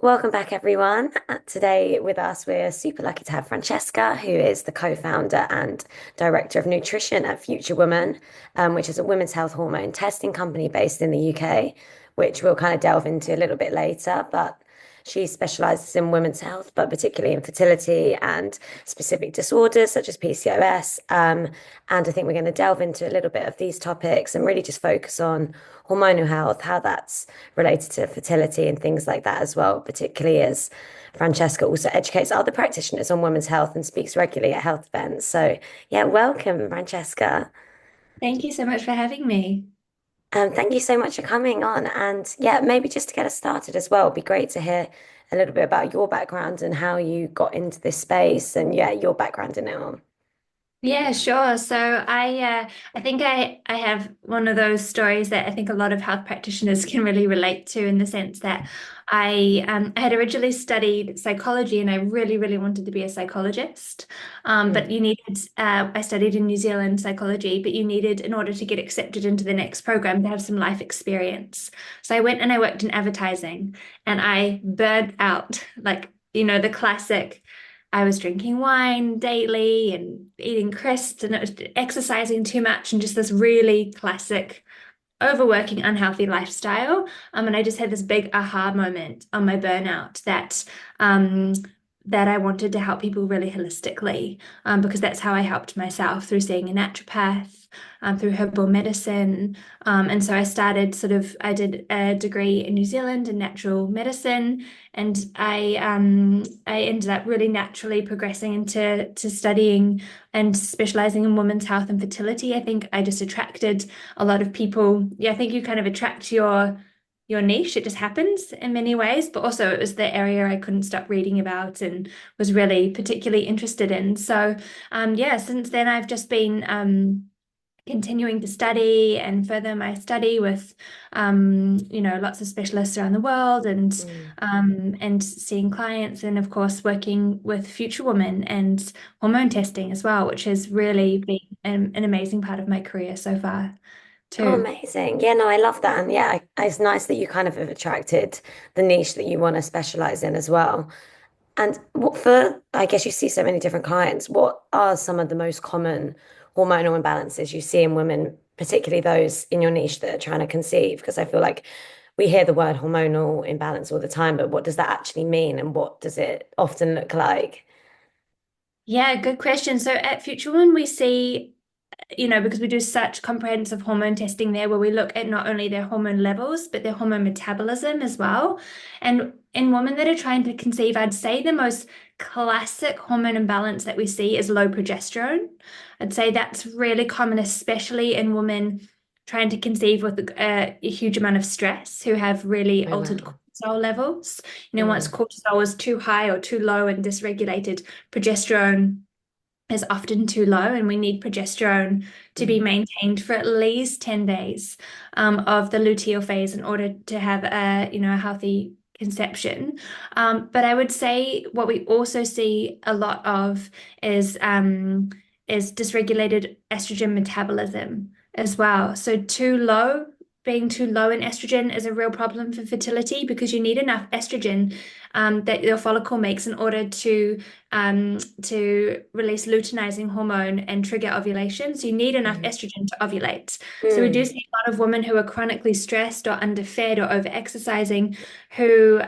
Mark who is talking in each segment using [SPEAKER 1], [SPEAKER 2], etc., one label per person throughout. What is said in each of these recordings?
[SPEAKER 1] Welcome back, everyone. Today with us, we're super lucky to have Francesca, who is the co-founder and director of nutrition at Future Woman, which is a women's health hormone testing company based in the UK, which we'll kind of delve into a little bit later. But she specializes in women's health, but particularly in fertility and specific disorders such as PCOS. And I think we're going to delve into a little bit of these topics and really just focus on hormonal health, how that's related to fertility and things like that as well, particularly as Francesca also educates other practitioners on women's health and speaks regularly at health events. So, yeah, welcome, Francesca.
[SPEAKER 2] Thank you so much for having me.
[SPEAKER 1] Thank you so much for coming on. And yeah, maybe just to get us started as well, it'd be great to hear a little bit about your background and how you got into this space and yeah, your background in it all.
[SPEAKER 2] Yeah, sure. So I think I have one of those stories that I think a lot of health practitioners can really relate to in the sense that I had originally studied psychology and I really wanted to be a psychologist. But
[SPEAKER 1] Mm.
[SPEAKER 2] you needed I studied in New Zealand psychology, but you needed in order to get accepted into the next program to have some life experience. So I went and I worked in advertising and I burned out the classic. I was drinking wine daily and eating crisps and it was exercising too much and just this really classic overworking, unhealthy lifestyle. And I just had this big aha moment on my burnout um, that I wanted to help people really holistically, because that's how I helped myself through seeing a naturopath, through herbal medicine. And so I did a degree in New Zealand in natural medicine, and I ended up really naturally progressing into studying and specializing in women's health and fertility. I think I just attracted a lot of people. Yeah, I think you kind of attract your niche. It just happens in many ways, but also it was the area I couldn't stop reading about and was really particularly interested in. So, yeah, since then I've just been continuing to study and further my study with lots of specialists around the world
[SPEAKER 1] Mm.
[SPEAKER 2] and seeing clients and of course working with Future Women and hormone testing as well, which has really been an amazing part of my career so far
[SPEAKER 1] Oh,
[SPEAKER 2] too.
[SPEAKER 1] amazing. Yeah, no, I love that. And yeah, it's nice that you kind of have attracted the niche that you want to specialize in as well. And what for, I guess you see so many different clients. What are some of the most common hormonal imbalances you see in women, particularly those in your niche that are trying to conceive? Because I feel like we hear the word hormonal imbalance all the time, but what does that actually mean and what does it often look like?
[SPEAKER 2] Yeah, good question. So at Future Women, we see, because we do such comprehensive hormone testing there where we look at not only their hormone levels, but their hormone metabolism as well. And in women that are trying to conceive, I'd say the most classic hormone imbalance that we see is low progesterone. I'd say that's really common, especially in women trying to conceive with a huge amount of stress who have really
[SPEAKER 1] Oh,
[SPEAKER 2] altered
[SPEAKER 1] wow.
[SPEAKER 2] cortisol levels. Once
[SPEAKER 1] Mm,
[SPEAKER 2] cortisol is too high or too low and dysregulated, progesterone is often too low, and we need progesterone to be
[SPEAKER 1] mm,
[SPEAKER 2] maintained for at least 10 days of the luteal phase in order to have a healthy conception. But I would say what we also see a lot of is is dysregulated estrogen metabolism as well. So being too low in estrogen is a real problem for fertility because you need enough estrogen that your follicle makes in order to release luteinizing hormone and trigger ovulation. So you need enough
[SPEAKER 1] mm,
[SPEAKER 2] estrogen to ovulate. So we do
[SPEAKER 1] mm,
[SPEAKER 2] see a lot of women who are chronically stressed or underfed or over-exercising who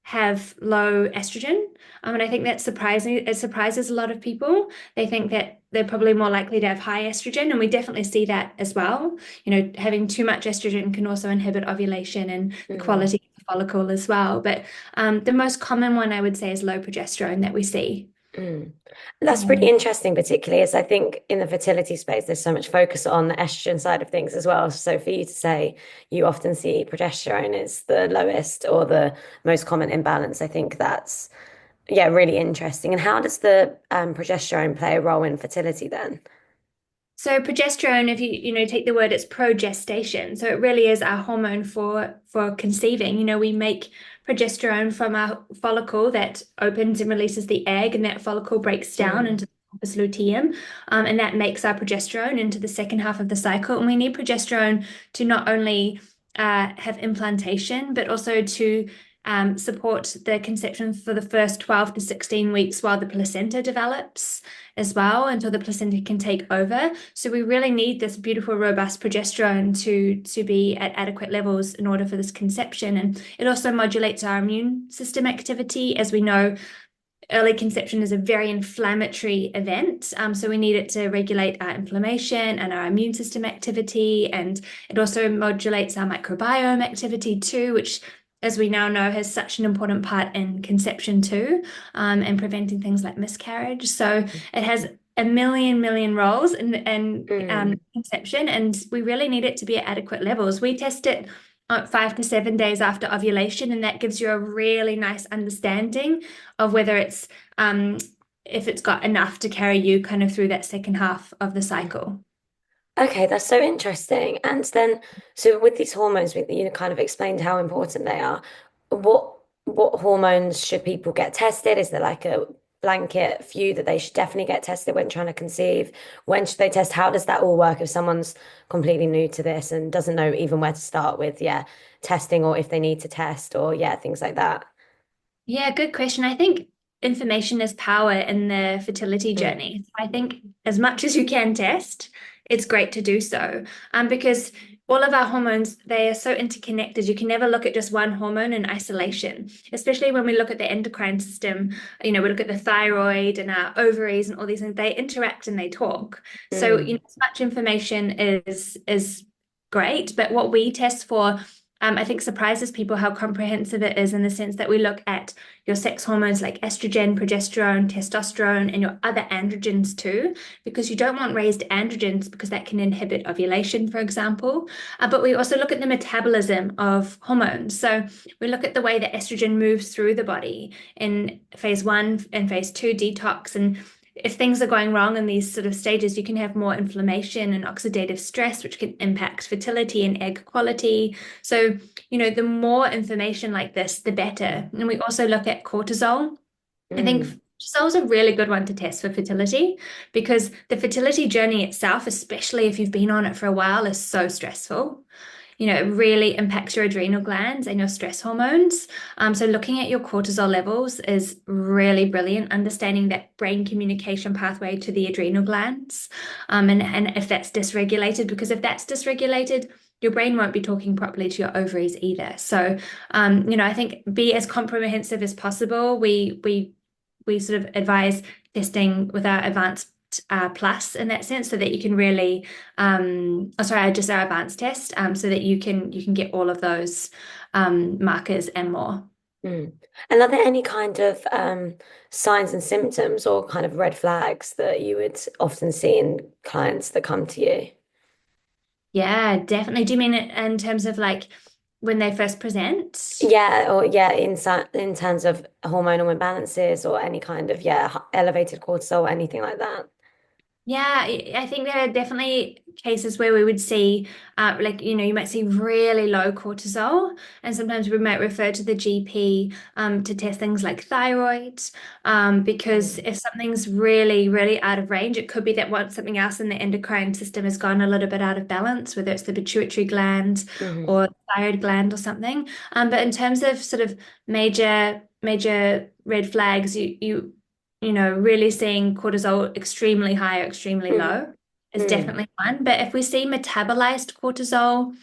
[SPEAKER 2] have low estrogen. And I think that's surprising. It surprises a lot of people. They think that they're probably more likely to have high estrogen, and we definitely see that as well. Having too much estrogen can also inhibit ovulation and the
[SPEAKER 1] mm.
[SPEAKER 2] quality of the follicle as well. But the most common one I would say is low progesterone that we see.
[SPEAKER 1] Mm. That's pretty
[SPEAKER 2] Yeah.
[SPEAKER 1] interesting, particularly as I think in the fertility space, there's so much focus on the estrogen side of things as well. So for you to say you often see progesterone is the lowest or the most common imbalance, I think that's, yeah, really interesting. And how does the progesterone play a role in fertility then?
[SPEAKER 2] So progesterone, if you take the word, it's progestation. So it really is our hormone for conceiving. We make progesterone from our follicle that opens and releases the egg, and that follicle breaks down
[SPEAKER 1] Mm,
[SPEAKER 2] into the corpus luteum, and that makes our progesterone into the second half of the cycle. And we need progesterone to not only have implantation, but also to support the conception for the first 12 to 16 weeks while the placenta develops as well, until the placenta can take over. So we really need this beautiful, robust progesterone to be at adequate levels in order for this conception. And it also modulates our immune system activity. As we know, early conception is a very inflammatory event. So we need it to regulate our inflammation and our immune system activity. And it also modulates our microbiome activity too, which, as we now know, has such an important part in conception too, and preventing things like miscarriage. So it has a million roles in
[SPEAKER 1] Mm.
[SPEAKER 2] conception, and we really need it to be at adequate levels. We test it 5 to 7 days after ovulation, and that gives you a really nice understanding of whether it's if it's got enough to carry you kind of through that second half of the cycle.
[SPEAKER 1] Okay, that's so interesting. And then, so with these hormones, you kind of explained how important they are. What hormones should people get tested? Is there like a blanket few that they should definitely get tested when trying to conceive? When should they test? How does that all work if someone's completely new to this and doesn't know even where to start with, yeah, testing or if they need to test or yeah, things like that?
[SPEAKER 2] Yeah, good question. I think information is power in the fertility
[SPEAKER 1] Mm,
[SPEAKER 2] journey. So I think as much as you can test, it's great to do so. Because all of our hormones, they are so interconnected. You can never look at just one hormone in isolation, especially when we look at the endocrine system. We look at the thyroid and our ovaries and all these things. They interact and they talk. So,
[SPEAKER 1] mm,
[SPEAKER 2] as much information is great, but what we test for, I think, surprises people how comprehensive it is, in the sense that we look at your sex hormones like estrogen, progesterone, testosterone, and your other androgens too, because you don't want raised androgens because that can inhibit ovulation, for example. But we also look at the metabolism of hormones. So we look at the way that estrogen moves through the body in phase one and phase two detox. And if things are going wrong in these sort of stages, you can have more inflammation and oxidative stress, which can impact fertility and egg quality. So, the more information like this, the better. And we also look at cortisol. I think
[SPEAKER 1] mm.
[SPEAKER 2] cortisol is a really good one to test for fertility, because the fertility journey itself, especially if you've been on it for a while, is so stressful. It really impacts your adrenal glands and your stress hormones. So looking at your cortisol levels is really brilliant, understanding that brain communication pathway to the adrenal glands, and if that's dysregulated, because if that's dysregulated, your brain won't be talking properly to your ovaries either. So, I think be as comprehensive as possible. We sort of advise testing with our advanced plus in that sense, so that you can really just our advanced test, so that you can get all of those markers and more.
[SPEAKER 1] Mm. And are there any kind of signs and symptoms or kind of red flags that you would often see in clients that come to you?
[SPEAKER 2] Yeah, definitely. Do you mean it in terms of like when they first present?
[SPEAKER 1] Yeah, or yeah, in terms of hormonal imbalances or any kind of yeah, elevated cortisol, anything like that.
[SPEAKER 2] Yeah, I think there are definitely cases where we would see, like, you might see really low cortisol, and sometimes we might refer to the GP to test things like thyroid, because
[SPEAKER 1] Mm.
[SPEAKER 2] if something's really, really out of range, it could be that something else in the endocrine system has gone a little bit out of balance, whether it's the pituitary gland
[SPEAKER 1] Hmm.
[SPEAKER 2] or the thyroid gland or something. But in terms of sort of major red flags, really seeing cortisol extremely high or extremely
[SPEAKER 1] Mm.
[SPEAKER 2] low is
[SPEAKER 1] Mm.
[SPEAKER 2] definitely one. But if we see metabolized cortisol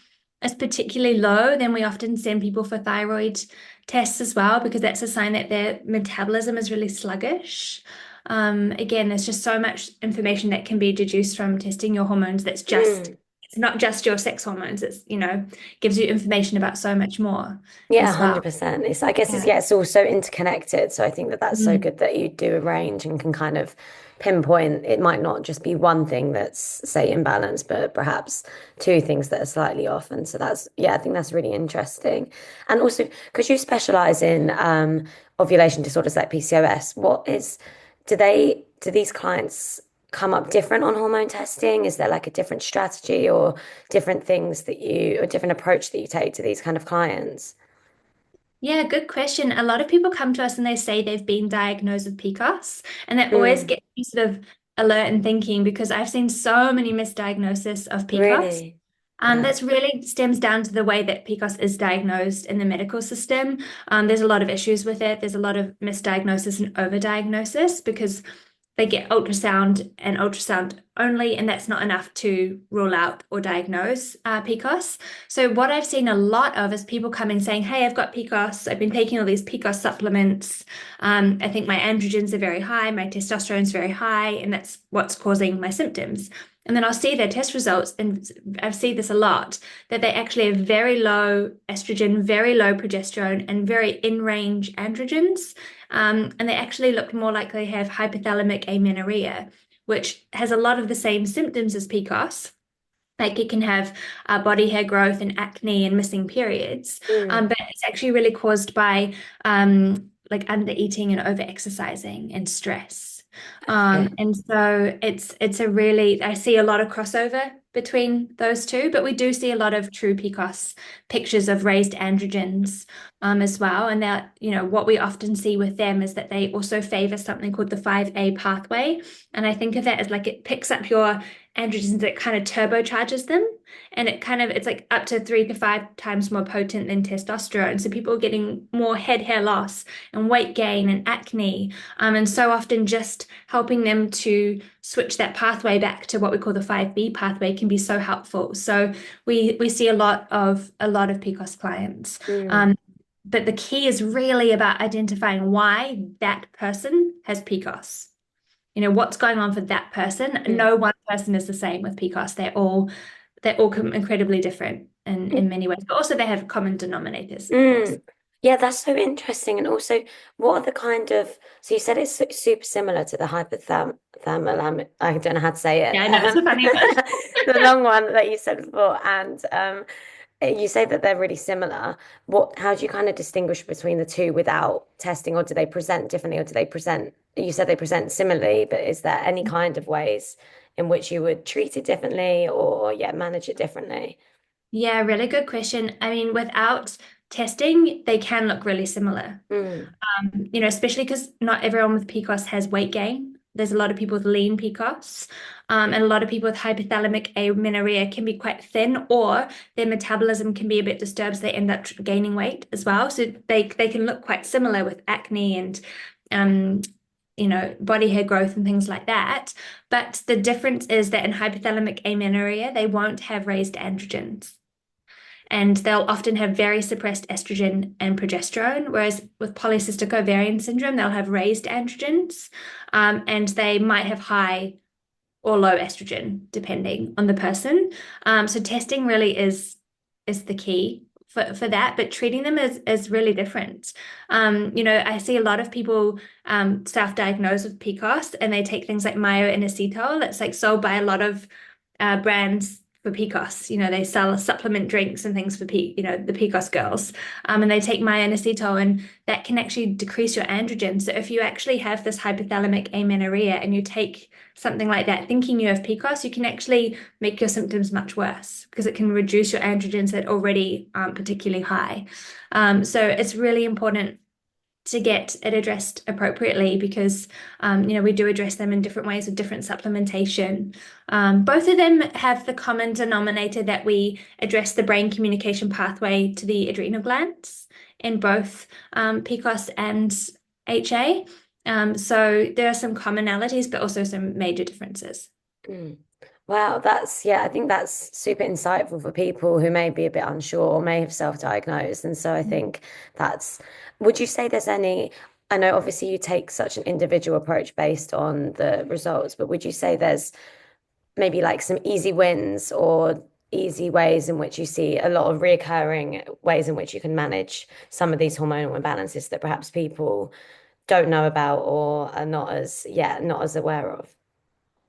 [SPEAKER 2] as particularly low, then we often send people for thyroid tests as well, because that's a sign that their metabolism is really sluggish. Again, there's just so much information that can be deduced from testing your hormones.
[SPEAKER 1] Mm.
[SPEAKER 2] It's not just your sex hormones. Gives you information about so much more
[SPEAKER 1] Yeah,
[SPEAKER 2] as well.
[SPEAKER 1] 100%. I guess
[SPEAKER 2] Yeah.
[SPEAKER 1] it's all so interconnected. So I think that that's so
[SPEAKER 2] Mm.
[SPEAKER 1] good that you do a range and can kind of pinpoint. It might not just be one thing that's, say, imbalanced, but perhaps two things that are slightly off. And so yeah, I think that's really interesting. And also, because you specialize in ovulation disorders like PCOS, do these clients come up different on hormone testing? Is there like a different strategy or different things or different approach that you take to these kind of clients?
[SPEAKER 2] Yeah, good question. A lot of people come to us and they say they've been diagnosed with PCOS, and that always
[SPEAKER 1] Mm,
[SPEAKER 2] gets me sort of alert and thinking, because I've seen so many misdiagnoses of PCOS.
[SPEAKER 1] really? Yeah.
[SPEAKER 2] That's really stems down to the way that PCOS is diagnosed in the medical system. There's a lot of issues with it. There's a lot of misdiagnosis and overdiagnosis because they get ultrasound and ultrasound only, and that's not enough to rule out or diagnose PCOS. So what I've seen a lot of is people coming saying, hey, I've got PCOS. I've been taking all these PCOS supplements. I think my androgens are very high, my testosterone's very high, and that's what's causing my symptoms. And then I'll see their test results, and I've seen this a lot, that they actually have very low estrogen, very low progesterone, and very in-range androgens. And they actually look more like they have hypothalamic amenorrhea, which has a lot of the same symptoms as PCOS. Like it can have body hair growth and acne and missing periods,
[SPEAKER 1] Mm.
[SPEAKER 2] but it's actually really caused by like under eating and over exercising and stress.
[SPEAKER 1] Okay.
[SPEAKER 2] And so it's a really, I see a lot of crossover between those two, but we do see a lot of true PCOS pictures of raised androgens as well. And that, what we often see with them is that they also favor something called the 5A pathway. And I think of that as like it picks up your androgens that kind of turbocharges them. And it's like up to 3 to 5 times more potent than testosterone. So people are getting more head hair loss and weight gain and acne. And so often just helping them to switch that pathway back to what we call the 5B pathway can be so helpful. So we see a lot of PCOS clients.
[SPEAKER 1] Mm.
[SPEAKER 2] But the key is really about identifying why that person has PCOS. What's going on for that person.
[SPEAKER 1] Mm.
[SPEAKER 2] No one person is the same with PCOS. They're all incredibly different in many ways, but also they have common denominators, of course.
[SPEAKER 1] Mm. Yeah, that's so interesting. And also, what are the kind of, so you said it's super similar to the hypothalamic, I don't know how to say it,
[SPEAKER 2] Yeah, I know it's a funny one.
[SPEAKER 1] the long one that you said before. And you say that they're really similar. How do you kind of distinguish between the two without testing, or do they present differently, or do they present, you said they present similarly, but is there any kind of ways in which you would treat it differently or, yeah, manage it differently?
[SPEAKER 2] Yeah, really good question. I mean, without testing, they can look really similar.
[SPEAKER 1] Mm.
[SPEAKER 2] Especially because not everyone with PCOS has weight gain. There's a lot of people with lean PCOS, and a lot of people with hypothalamic amenorrhea can be quite thin, or their metabolism can be a bit disturbed, so they end up gaining weight as well. So they can look quite similar with acne and body hair growth and things like that. But the difference is that in hypothalamic amenorrhea, they won't have raised androgens and they'll often have very suppressed estrogen and progesterone. Whereas with polycystic ovarian syndrome, they'll have raised androgens, and they might have high or low estrogen, depending on the person. So testing really is the key for that, but treating them is really different. I see a lot of people self-diagnose with PCOS and they take things like myo-inositol that's like sold by a lot of brands for PCOS. They sell supplement drinks and things for the PCOS girls. And they take myo-inositol and that can actually decrease your androgen. So if you actually have this hypothalamic amenorrhea and you take something like that thinking you have PCOS, you can actually make your symptoms much worse because it can reduce your androgens that already aren't particularly high. So it's really important to get it addressed appropriately because we do address them in different ways with different supplementation. Both of them have the common denominator that we address the brain communication pathway to the adrenal glands in both PCOS and HA. So there are some commonalities, but also some major differences.
[SPEAKER 1] Mm. Wow, I think that's super insightful for people who may be a bit unsure or may have self-diagnosed. And so I think that's, would you say there's any, I know obviously you take such an individual approach based on the results, but would you say there's maybe like some easy wins or easy ways in which you see a lot of reoccurring ways in which you can manage some of these hormonal imbalances that perhaps people don't know about or are not as aware of?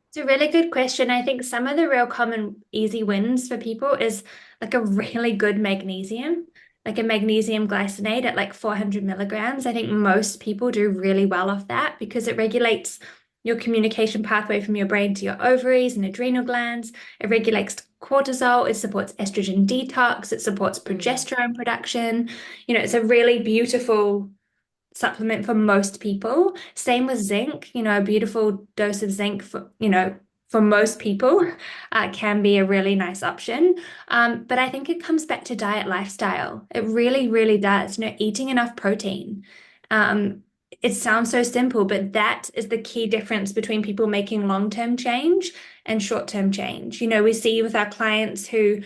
[SPEAKER 2] It's a really good question. I think some of the real common easy wins for people is like a really good magnesium, like a magnesium glycinate at like 400 milligrams. I think most people do really well off that because it regulates your communication pathway from your brain to your ovaries and adrenal glands. It regulates cortisol. It supports estrogen detox. It supports progesterone production. It's a really beautiful supplement for most people. Same with zinc, a beautiful dose of zinc for most people can be a really nice option. But I think it comes back to diet lifestyle. It really, really does. Eating enough protein. Um, it sounds so simple, but that is the key difference between people making long-term change and short-term change. We see with our clients who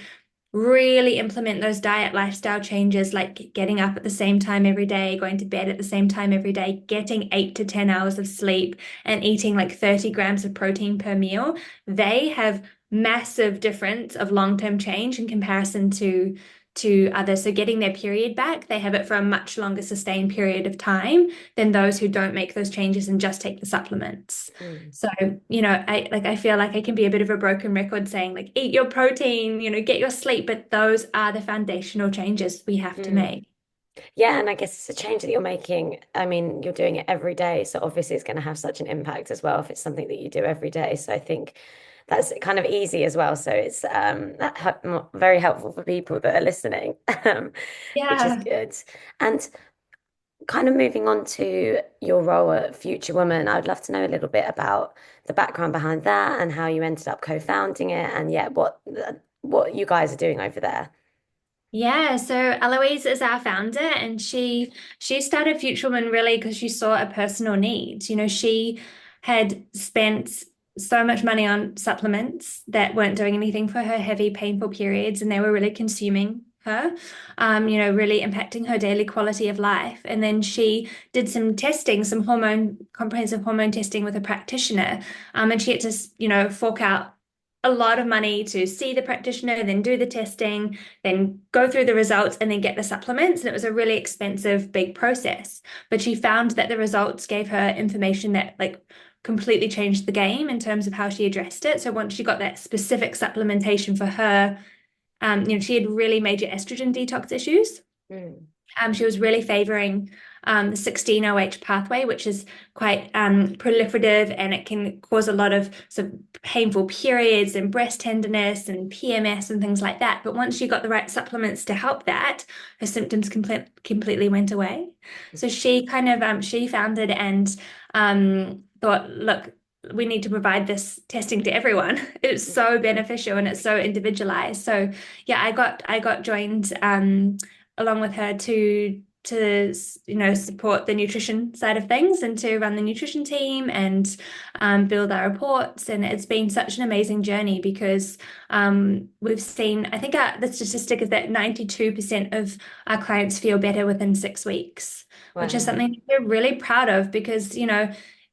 [SPEAKER 2] really implement those diet lifestyle changes, like getting up at the same time every day, going to bed at the same time every day, getting 8 to 10 hours of sleep, and eating like 30 grams of protein per meal. They have massive difference of long-term change in comparison to others. So getting their period back, they have it for a much longer sustained period of time than those who don't make those changes and just take the supplements.
[SPEAKER 1] Mm.
[SPEAKER 2] So, I feel like I can be a bit of a broken record saying like eat your protein, get your sleep, but those are the foundational changes we have to
[SPEAKER 1] Mm.
[SPEAKER 2] make.
[SPEAKER 1] Yeah, and I guess it's a change that you're making. I mean, you're doing it every day, so obviously it's going to have such an impact as well if it's something that you do every day. So I think that's kind of easy as well. So it's very helpful for people that are listening, which is
[SPEAKER 2] Yeah.
[SPEAKER 1] good. And kind of moving on to your role at Future Woman, I'd love to know a little bit about the background behind that and how you ended up co-founding it, and yeah, what you guys are doing over there.
[SPEAKER 2] Yeah, so Eloise is our founder, and she started Future Woman really because she saw a personal need. She had spent so much money on supplements that weren't doing anything for her heavy, painful periods, and they were really consuming her, really impacting her daily quality of life. And then she did some testing, some comprehensive hormone testing with a practitioner, and she had to, fork out a lot of money to see the practitioner, then do the testing, then go through the results and then get the supplements. And it was a really expensive, big process. But she found that the results gave her information that like completely changed the game in terms of how she addressed it. So once she got that specific supplementation for her, she had really major estrogen detox issues.
[SPEAKER 1] Mm.
[SPEAKER 2] She was really favoring the 16-OH pathway, which is quite proliferative, and it can cause a lot of sort of painful periods and breast tenderness and PMS and things like that. But once you got the right supplements to help that, her symptoms completely went away. So she kind of she founded and thought, look, we need to provide this testing to everyone. It's so beneficial and it's so individualized. So yeah, I got joined along with her to support the nutrition side of things and to run the nutrition team and build our reports. And it's been such an amazing journey because we've seen, I think the statistic is that 92% of our clients feel better within 6 weeks, which is
[SPEAKER 1] Wow.
[SPEAKER 2] something we're really proud of because,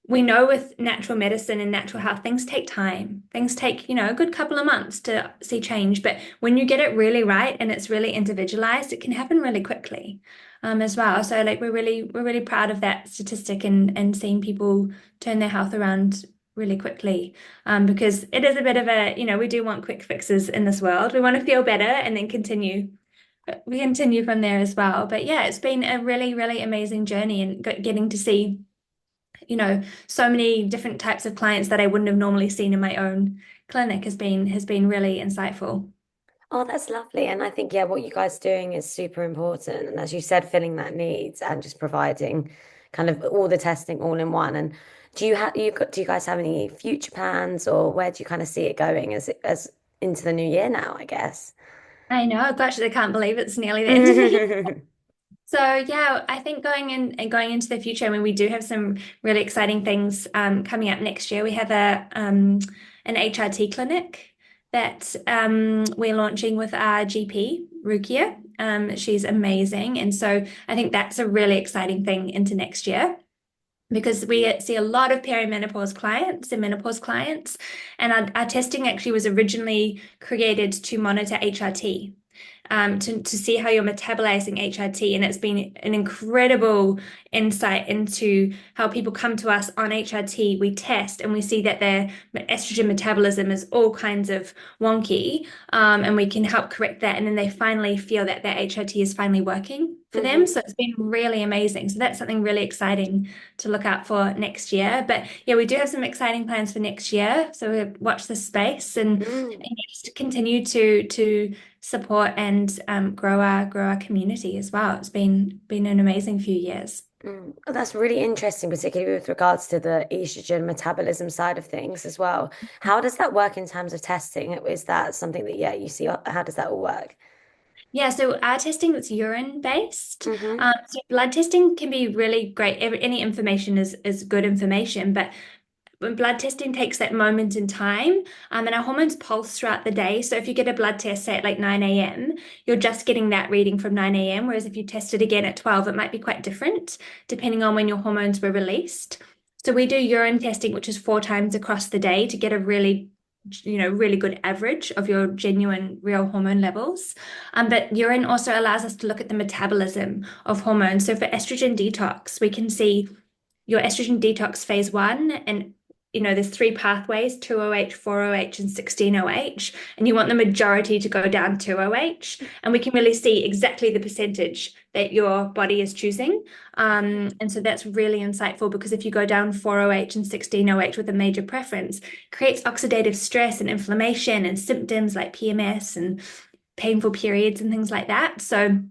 [SPEAKER 2] we know with natural medicine and natural health, things take time. Things take, a good couple of months to see change. But when you get it really right and it's really individualized, it can happen really quickly, as well. So like we're really proud of that statistic and seeing people turn their health around really quickly. Because it is a bit of a, we do want quick fixes in this world. We want to feel better and then continue. We continue from there as well. But yeah, it's been a really, really amazing journey and getting to see so many different types of clients that I wouldn't have normally seen in my own clinic has been really insightful.
[SPEAKER 1] Oh, that's lovely. And I think, yeah, what you guys are doing is super important. And as you said, filling that needs and just providing kind of all the testing all in one. And do you guys have any future plans, or where do you kind of see it going as into the new year now, I guess?
[SPEAKER 2] I know, gosh, I can't believe it's nearly the end of the year. So yeah, I think going in and going into the future, I mean, we do have some really exciting things coming up next year. We have an HRT clinic that we're launching with our GP, Rukia. She's amazing, and so I think that's a really exciting thing into next year because we see a lot of perimenopause clients and menopause clients, and our testing actually was originally created to monitor HRT, to see how you're metabolizing HRT. And it's been an incredible insight into how people come to us on HRT. We test and we see that their estrogen metabolism is all kinds of wonky, and we can help correct that. And then they finally feel that their HRT is finally working for them.
[SPEAKER 1] Mhm.
[SPEAKER 2] So it's been really amazing. So that's something really exciting to look out for next year. But yeah, we do have some exciting plans for next year. So we watch this space
[SPEAKER 1] Mm.
[SPEAKER 2] and just continue to support and grow our community as well. It's been an amazing few years.
[SPEAKER 1] Oh, that's really interesting, particularly with regards to the estrogen metabolism side of things as well. How does that work in terms of testing? Is that something that, yeah, you see? How does that all work?
[SPEAKER 2] Yeah, so our testing is urine based.
[SPEAKER 1] Hmm.
[SPEAKER 2] So blood testing can be really great. Any information is good information, but when blood testing takes that moment in time, and our hormones pulse throughout the day. So if you get a blood test, say at like 9 a.m., you're just getting that reading from 9 a.m. Whereas if you test it again at 12, it might be quite different depending on when your hormones were released. So we do urine testing, which is 4 times across the day to get a really good average of your genuine real hormone levels. But urine also allows us to look at the metabolism of hormones. So for estrogen detox, we can see your estrogen detox phase one, and there's three pathways: 2OH, 4OH, and 16OH, and you want the majority to go down 2OH, and we can really see exactly the percentage that your body is choosing. And so that's really insightful, because if you go down 4OH and 16OH with a major preference, it creates oxidative stress and inflammation and symptoms like PMS and painful periods and things like that. So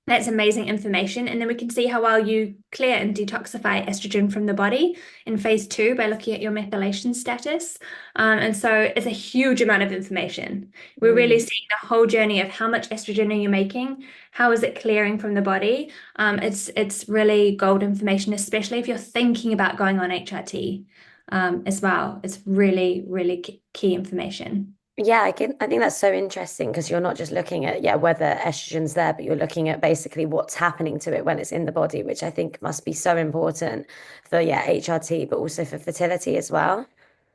[SPEAKER 2] that's amazing information. And then we can see how well you clear and detoxify estrogen from the body in phase two by looking at your methylation status. And so it's a huge amount of information. We're really
[SPEAKER 1] Mm.
[SPEAKER 2] seeing the whole journey of how much estrogen are you making? How is it clearing from the body? It's really gold information, especially if you're thinking about going on HRT as well. It's really, really key information.
[SPEAKER 1] Yeah, I think that's so interesting because you're not just looking at, yeah, whether estrogen's there, but you're looking at basically what's happening to it when it's in the body, which I think must be so important for, yeah, HRT, but also for fertility as well.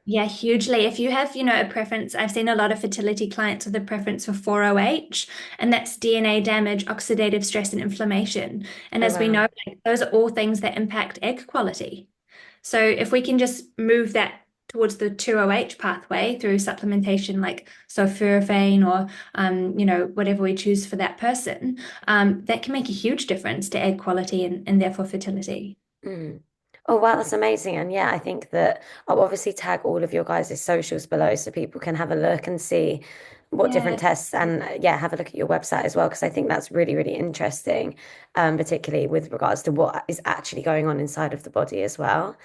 [SPEAKER 2] Yeah, hugely. If you have, a preference, I've seen a lot of fertility clients with a preference for 4OH, and that's DNA damage, oxidative stress, and inflammation. And
[SPEAKER 1] Oh,
[SPEAKER 2] as we
[SPEAKER 1] wow.
[SPEAKER 2] know, like, those are all things that impact egg quality. So if we can just move that towards the 2OH pathway through supplementation like sulforaphane or whatever we choose for that person, that can make a huge difference to egg quality and therefore fertility.
[SPEAKER 1] Mm. Oh, wow, that's amazing. And yeah, I think that I'll obviously tag all of your guys' socials below so people can have a look and see what different
[SPEAKER 2] Yeah.
[SPEAKER 1] tests and yeah, have a look at your website as well, because I think that's really, really interesting, particularly with regards to what is actually going on inside of the body as well.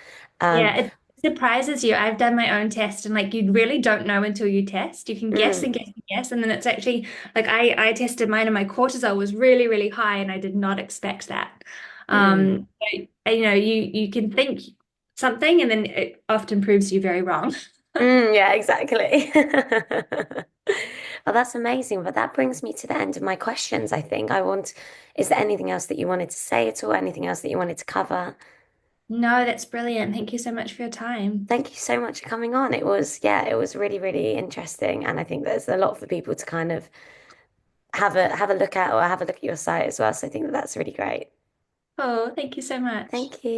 [SPEAKER 1] Um,
[SPEAKER 2] Yeah, it surprises you. I've done my own test, and like you really don't know until you test. You can guess
[SPEAKER 1] mm,
[SPEAKER 2] and guess and guess, and then it's actually like I tested mine and my cortisol was really, really high, and I did not expect that.
[SPEAKER 1] mm,
[SPEAKER 2] You can think something, and then it often proves you very wrong.
[SPEAKER 1] yeah, exactly. Well, that's amazing. But that brings me to the end of my questions, I think. Is there anything else that you wanted to say at all? Anything else that you wanted to cover?
[SPEAKER 2] No, that's brilliant. Thank you so much for your time.
[SPEAKER 1] Thank you so much for coming on. Yeah, it was really, really interesting. And I think there's a lot for people to kind of have a look at or have a look at your site as well. So I think that that's really great.
[SPEAKER 2] Oh, thank you so much.
[SPEAKER 1] Thank you.